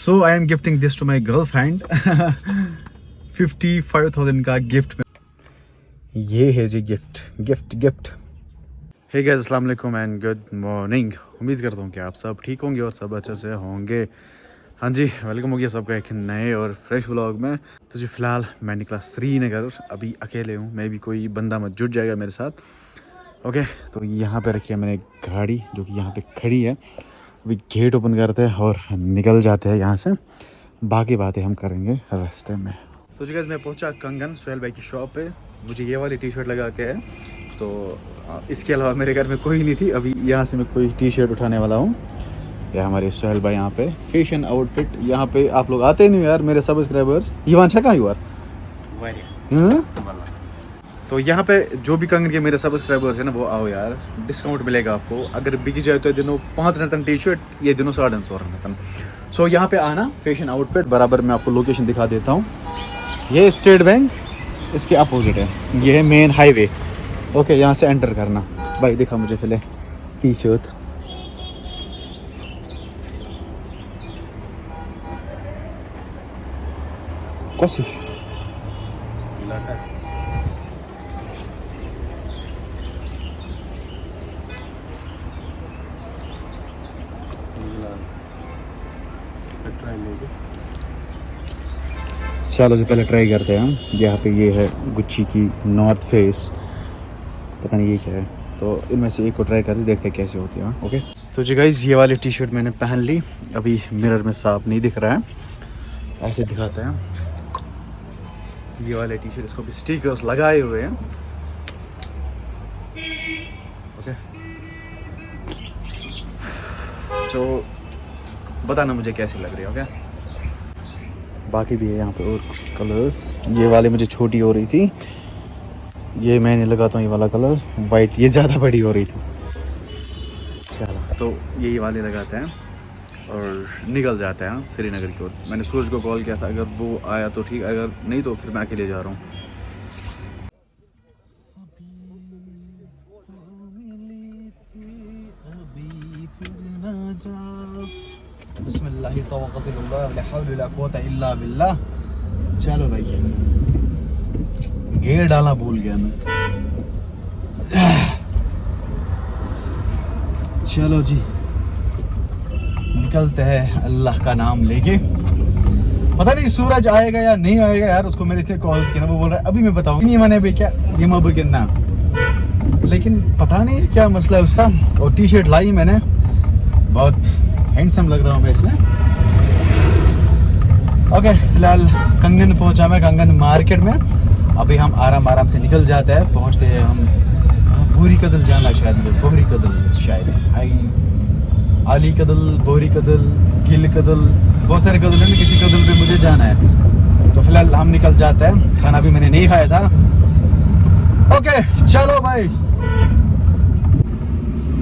So I am gifting this to my girlfriend 55,000 का gift. ये है जी gift gift gift. Hey guys, अस्सलाम वालेकुम एंड गुड मॉर्निंग। उम्मीद करता हूँ कि आप सब ठीक होंगे और सब अच्छे से होंगे। हाँ जी, वेलकम हो गया सबका एक नए और फ्रेश व्लॉग में। तो जी फ़िलहाल मैं निकला श्रीनगर, अभी अकेले हूँ। मैं भी कोई बंदा मत जुट जाएगा मेरे साथ। ओके, तो यहाँ पे रखी है मैंने गाड़ी जो कि यहाँ पे खड़ी है। अभी गेट ओपन करते हैं और निकल जाते हैं यहाँ से। बाकी बातें हम करेंगे रास्ते में। तो जी गाइस, मैं पहुँचा कंगन सोहेल भाई की शॉप पे। मुझे ये वाली टी शर्ट लगा के है, तो इसके अलावा मेरे घर में कोई नहीं थी। अभी यहाँ से मैं कोई टी शर्ट उठाने वाला हूँ। ये हमारे सोहेल भाई यहाँ पे फैशन आउटफिट। यहाँ पे आप लोग आते नहीं यार, मेरे सब्सक्राइबर्स। ये अच्छा कहाँ हुआ? तो यहाँ पे जो भी कंगन के मेरे सब्सक्राइबर्स हैं ना, वो आओ यार, डिस्काउंट मिलेगा आपको। अगर बिकी जाए तो दिनों 5 रतन टी शर्ट, ये दिनों 150 रतन। सो यहाँ पे आना, फैशन आउटफिट। बराबर मैं आपको लोकेशन दिखा देता हूँ। ये स्टेट बैंक इसके अपोजिट है, ये है मेन हाईवे। ओके, यहाँ से एंटर करना। भाई दिखा मुझे पहले टी शर्ट। कौन चलो जी पहले ट्राई करते हैं हम। यहाँ पे ये है गुच्ची की नॉर्थ फेस, पता नहीं ये क्या है। तो इनमें से एक को ट्राई करते देखते हैं कैसे होती है। ओके, तो जी गाइस, ये वाली टी शर्ट मैंने पहन ली। अभी मिरर में साफ नहीं दिख रहा है, ऐसे दिखाते हैं। ये वाले टी शर्ट, इसको भी स्टिकर्स लगाए हुए हैं। ओके, तो बताना मुझे कैसी लग रही है। ओके, बाकी भी है यहाँ पे और कलर्स। ये वाले मुझे छोटी हो रही थी, ये मैंने लगाता हूँ। ये वाला कलर वाइट, ये ज़्यादा बड़ी हो रही थी। चलो, तो यही वाले लगाते हैं और निकल जाते हैं श्रीनगर की ओर। मैंने सूरज को कॉल किया था, अगर वो आया तो ठीक, अगर नहीं तो फिर मैं अकेले जा रहा हूँ। चलो भाई, गेयर डालना भूल गया मैं। चलो जी निकलते हैं अल्लाह का नाम लेके। पता नहीं सूरज आएगा या नहीं आएगा यार। उसको मेरे थे कॉल्स किया ना, वो बोल रहा है अभी मैं बताऊंगा। नहीं मैंने भी क्या ये मब गिरना, लेकिन पता नहीं क्या मसला है उसका। और टी शर्ट लाई मैंने, बहुत हैंडसम लग रहा हूँ मैं इसमें। ओके, फिलहाल कंगन पहुंचा मैं, कंगन मार्केट में। अभी हम आराम से निकल जाते हैं। पहुंचते हैं हम कहाँ, बोहरी कदल जाना शायद, बोहरी कदल शायद, आली कदल, बोहरी कदल, गिल कदल, बहुत सारे कदल हैं। किसी कदल पे मुझे जाना है। तो फिलहाल हम निकल जाते हैं। खाना भी मैंने नहीं खाया था। ओके चलो भाई,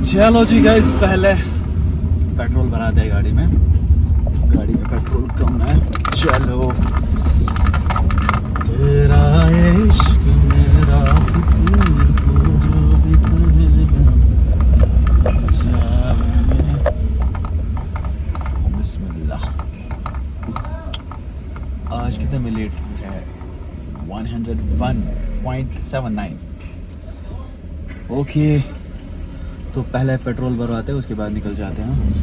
चलो जी गाइस, पहले पेट्रोल भराते हैं गाड़ी में। गाड़ी में पेट्रोल कम है। चलो, तेरा इश्क मेरा बिस्मिल्लाह। आज कितने में लेट है? 101.79। ओके, तो पहले पेट्रोल भरवाते हैं, उसके बाद निकल जाते हैं।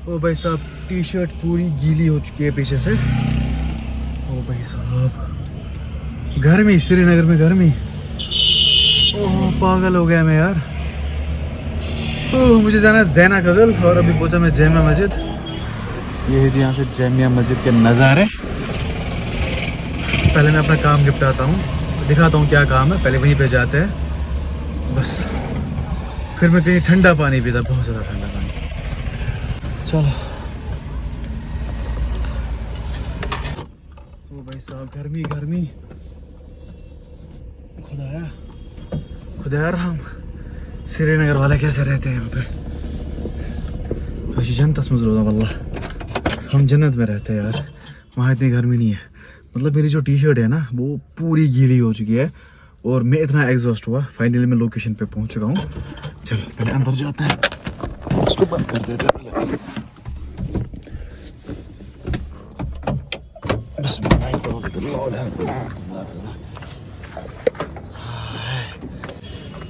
ओ भाई साहब, टी शर्ट पूरी गीली हो चुकी है पीछे से। ओ भाई साहब, गर्मी, श्रीनगर में गर्मी। ओह पागल हो गया मैं यार। ओह, मुझे जाना है जैना कदल और अभी पहुंचा मैं जामिया मस्जिद। ये है जी यहाँ से जामिया मस्जिद के नज़ारे। पहले मैं अपना काम निपटाता हूँ, दिखाता हूँ क्या काम है। पहले वहीं पे जाते हैं बस, फिर मैं कहीं ठंडा पानी पीता, बहुत ज़्यादा ठंडा पानी। चलो। ओ भाई साहब, गर्मी गर्मी, खुदाया राम। श्रीनगर वाले कैसे रहते हैं यहाँ पे? हम जन्नत में रहते हैं यार, वहाँ इतनी गर्मी नहीं है। मतलब मेरी जो टी शर्ट है ना, वो पूरी गीली हो चुकी है और मैं इतना एग्जॉस्ट हुआ। फाइनली मैं लोकेशन पे पहुँच चुका हूँ। चल पहले अंदर जाते हैं, उसको बंद कर देते हैं पहले।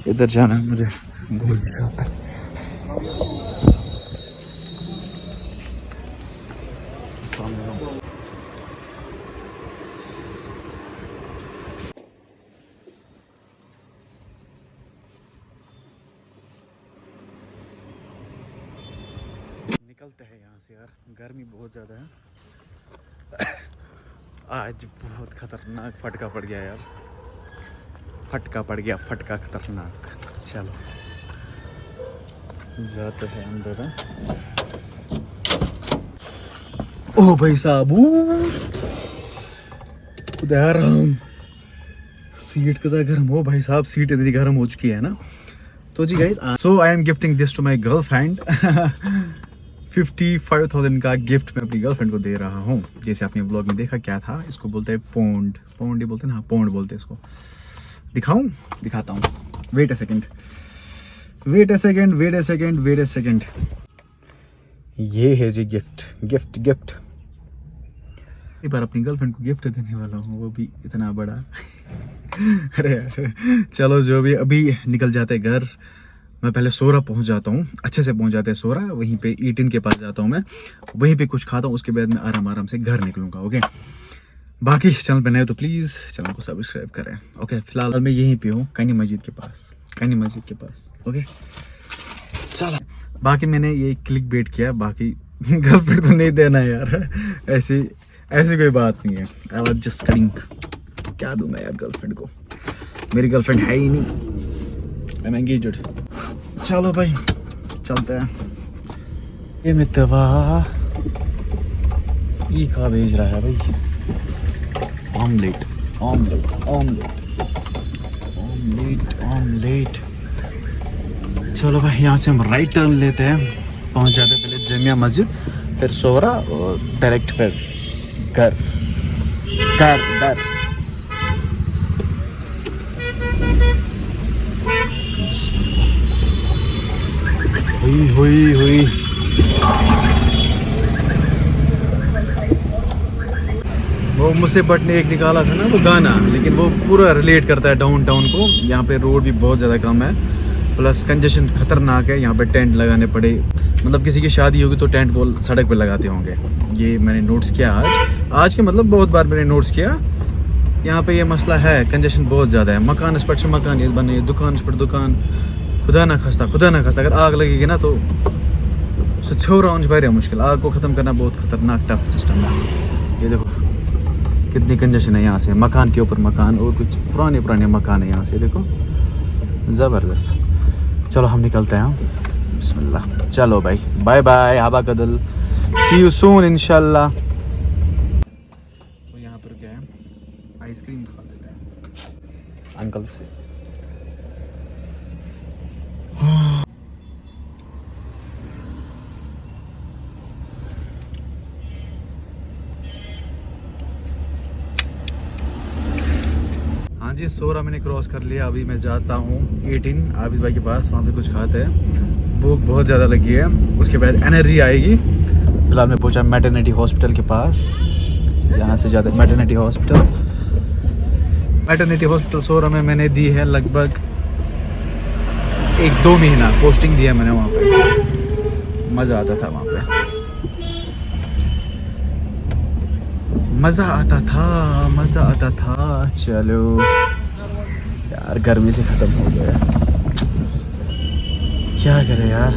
इधर जाना है मुझे, भूल भी जाता है। निकलते हैं यहाँ से यार, गर्मी बहुत ज़्यादा है। आज बहुत खतरनाक फटका पड़ गया यार, फटका पड़ गया, फटका खतरनाक। चलो जाते हैं अंदर। ओ भाई साहब, खुदा राम, सीट कसा गर्म हो भाई साहब, सीट इतनी गर्म हो चुकी है ना। तो जी guys, so I am gifting this to my girlfriend. 55,000 का गिफ्ट मैं अपनी गर्लफ्रेंड को दे रहा हूँ। जैसे आपने ब्लॉग में देखा, क्या था, इसको बोलते हैं पोंड, पोंड ही बोलते हैं ना, पोंड बोलते हैं इसको। दिखाऊं, दिखाता हूँ, wait a second, wait a second, wait a second, wait a second. ये है जी गिफ्ट, गिफ्ट गिफ्ट। एक बार अपनी गर्लफ्रेंड को गिफ्ट देने वाला हूँ, वो भी इतना बड़ा। अरे यार चलो, जो भी, अभी निकल जाते घर। मैं पहले सोरा पहुंच जाता हूँ, अच्छे से पहुंच जाते हैं सोरा, वहीं पे ईटिन के पास जाता हूँ मैं, वहीं पे कुछ खाता हूँ, उसके बाद मैं आराम आराम से घर निकलूंगा। ओके, बाकी चैनल पे नए तो प्लीज़ चैनल को सब्सक्राइब करें। ओके, फिलहाल मैं यहीं पे हूँ, कनी मस्जिद के पास, कनी मस्जिद के पास। ओके चलो, बाकी मैंने ये क्लिक बेट किया, बाकी गर्लफ्रेंड को नहीं देना यार, ऐसी ऐसी कोई बात नहीं है। आई वाज जस्ट किडिंग, क्या दूं मैं यार गर्लफ्रेंड को, मेरी गर्लफ्रेंड है ही नहीं, आई एम एंगेज्ड। चलो भाई चलते हैं। ये मितवा ये कहाँ भेज रहा है भाई, omelette omelette omelette omelette omelette. चलो भाई, यहाँ से हम राइट टर्न लेते हैं, पहुँच जाते हैं पहले जामिया मस्जिद, फिर सोहरा और डायरेक्ट फिर घर घर घर। हुई हुई हुई। वो मुझसे बट ने एक निकाला था ना वो गाना, लेकिन वो पूरा रिलेट करता है डाउन टाउन को। यहाँ पे रोड भी बहुत ज़्यादा कम है, प्लस कंजेशन खतरनाक है। यहाँ पे टेंट लगाने पड़े, मतलब किसी की शादी होगी तो टेंट वो सड़क पे लगाते होंगे। ये मैंने नोट्स किया आज के, मतलब बहुत बार मैंने नोट्स किया। यहाँ पे ये मसला है, कंजेशन बहुत ज़्यादा है। मकान इस पर मकान ये बने, दुकान इस पर दुकान, खुदा ना खस्ता, खुदा ना खस्ता अगर आग लगेगी ना तो छोरा उन पर मुश्किल। आग को ख़त्म करना बहुत खतरनाक टफ सिस्टम है। ये देखो कितनी कंजेशन है यहाँ से, मकान के ऊपर मकान, और कुछ पुराने पुराने मकान है यहाँ से, देखो ज़बरदस्त। चलो हम निकलते हैं, बिस्मिल्लाह। चलो भाई, बाय बाय हवा कदल, सी यू सून इंशाल्लाह। तो यहाँ पर क्या है, आइसक्रीम खा लेते हैं अंकल से। हाँ जी, सोरा मैंने क्रॉस कर लिया। अभी मैं जाता हूँ 18 आबिद भाई के पास, वहाँ पे कुछ खाते हैं, भूख बहुत ज़्यादा लगी है, उसके बाद एनर्जी आएगी। फिलहाल मैं पहुँचा मैटरनिटी हॉस्पिटल के पास, यहाँ से जाते मैटरनिटी हॉस्पिटल। मैटरनिटी हॉस्पिटल सोरा में मैंने दी है लगभग 1-2 महीना पोस्टिंग दिया मैंने वहाँ पे। मज़ा आता था वहाँ पे, मज़ा आता था, मज़ा आता था। चलो यार, गर्मी से ख़त्म हो गया, क्या करें यार।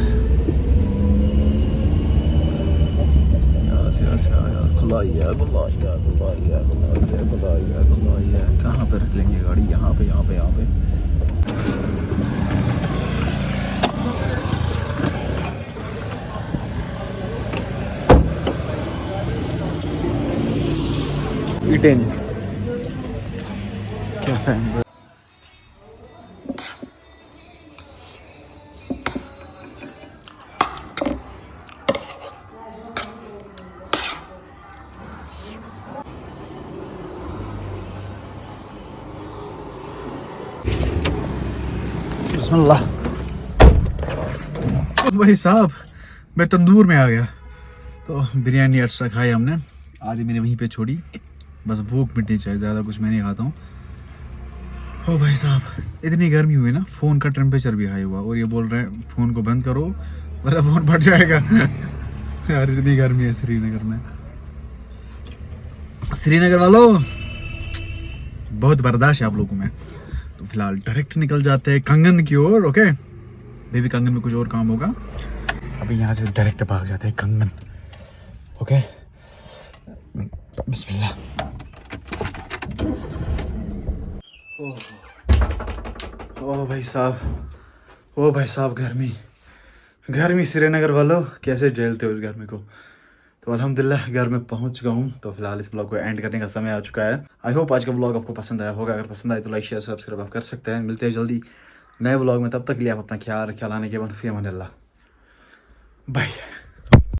खुलाइया खुलाइया खुलाइया खुलाइया खुलाइया खुलाइया। कहाँ पे रख लेंगे गाड़ी, यहाँ पे यहाँ पे यहाँ पे। ईटेन क्या है, बिस्मिल्लाह। भाई साहब, मैं तंदूर में आ गया, तो बिरयानी एक्स्ट्रा खाई हमने, आधी मैंने वहीं पे छोड़ी, बस भूख मिटनी चाहिए, ज़्यादा कुछ मैं नहीं खाता हूँ। ओ भाई साहब, इतनी गर्मी हुई ना, फ़ोन का टेम्परेचर भी हाई हुआ और ये बोल रहे हैं फ़ोन को बंद करो वरना फ़ोन फट जाएगा। यार इतनी गर्मी है श्रीनगर में। श्रीनगर वालों, बहुत बर्दाश्त है आप लोगों में। तो फिलहाल डायरेक्ट निकल जाते हैं कंगन की ओर। ओके, बेबी कंगन में कुछ और काम होगा, अभी यहाँ से डायरेक्ट भाग जाते हैं कंगन। ओके, बिस्मिल्लाह। ओ भाई साहब, ओ भाई साहब, गर्मी गर्मी श्रीनगर वालों, कैसे झेलते हो इस गर्मी को। तो अल्हम्दुलिल्लाह घर में पहुंच चुका हूँ। तो फिलहाल इस ब्लॉग को एंड करने का समय आ चुका है। आई होप आज का ब्लॉग आपको पसंद आया होगा। अगर पसंद आए तो लाइक शेयर सब्सक्राइब आप कर सकते हैं। मिलते हैं जल्दी नए ब्लॉग में, तब तक के लिए आप अपना ख्याल आने के बाद, फ़ी अमान अल्लाह, बाय।